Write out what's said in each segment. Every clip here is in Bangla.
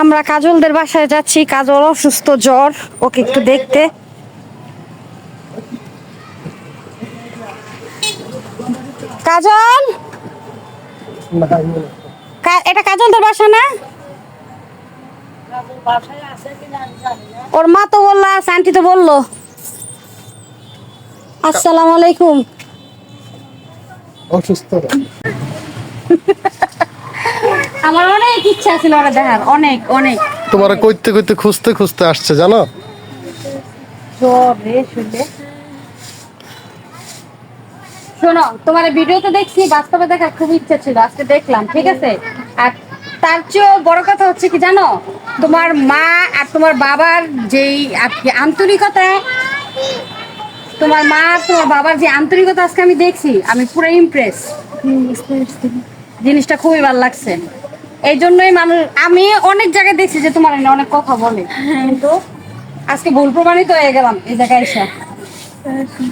আমরা কাজলদের বাসায় যাচ্ছি। কাজল অসুস্থ, জ্বর, ওকে একটু দেখতে। কাজল, এটা কাজলদের বাসা না? ওর মা তো বললো আছে, আন্টি তো বললো। আসসালামু আলাইকুম। অসুস্থ আমার অনেক ইচ্ছা ছিল ওরা দেখার, অনেক অনেক। তোমার কইতে কইতে খুঁজতে খুঁজতে আসছে জানো। জ্বর রে শুনলে। শোনো, তোমার ভিডিওতে দেখছি, বাস্তবে দেখার খুব ইচ্ছা ছিল, আজকে দেখলাম, ঠিক আছে। আর তার চেয়েও বড় কথা হচ্ছে কি জানো, তোমার মা আর তোমার বাবার যেই আর কি আন্তরিকতা, তোমার মা আর তোমার বাবার যে আন্তরিকতা আজকে আমি দেখছি, আমি পুরো ইমপ্রেস। জিনিসটা খুবই ভালো লাগছে। এই জন্যই মানুষ, আমি অনেক জায়গায় দেখছি যে তোমার এনে অনেক কথা বলে, কিন্তু আজকে ভুল প্রমাণিত হয়ে গেলাম এই জায়গায় এসে।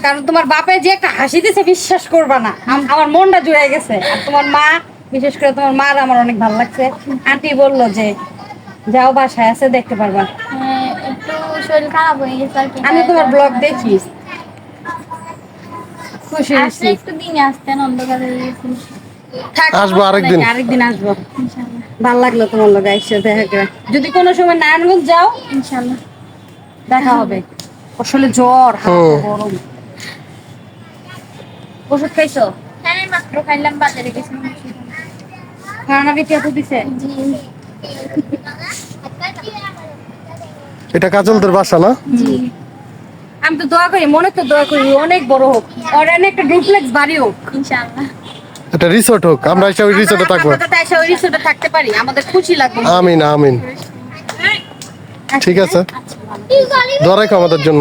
কারণ তোমার বাপে যে একটা হাসি দিছে বিশ্বাস করবা না, আমার মনটা জুড়ে গেছে। আর তোমার মা, বিশেষ করে তোমার মা আমার অনেক ভালো লাগছে। আন্টি বললো যে যাও বাসায় আছে দেখতে পারবা। একটু শরীর খারাপ হয়ে গেছে আর কি। আমি তোমার ব্লগ দেখি, খুশি আসলে হয়েছি। একটু দিনে আসতেন, অন্ধকার হয়ে গেছে। থাক, আসবো আরেকদিন। আরেকদিন আসবো। ইনশাআল্লাহ ভালো লাগলো তোমার লোক এসে দেখা করে। যদি কোনো সময় নারায়ণগঞ্জ যাও, ইনশাআল্লাহ দেখা হবে। আসলে জ্বর, হালকা গরম। ওষুধ খাইছো? হ্যাঁ মাত্র খাইলাম, বাজারে গেছিলাম। খানা বিটিয়া তো দিছে। জি এটা কাজলদের বাসা না? জি আমি তো দোয়া করি, মনে তো দোয়া করি অনেক বড় হোক, আর এনে একটা ডুপ্লেক্স বাড়ি হোক। ইনশাআল্লাহ। এটা রিসোর্ট হোক, আমরা এসে ওই রিসোর্টে থাকবো। আমরা এসে ওই রিসোর্টে থাকতে পারি, আমাদের খুশি লাগবে। আমিন আমিন। ঠিক আছে, দোয়া রাখো আমাদের জন্য।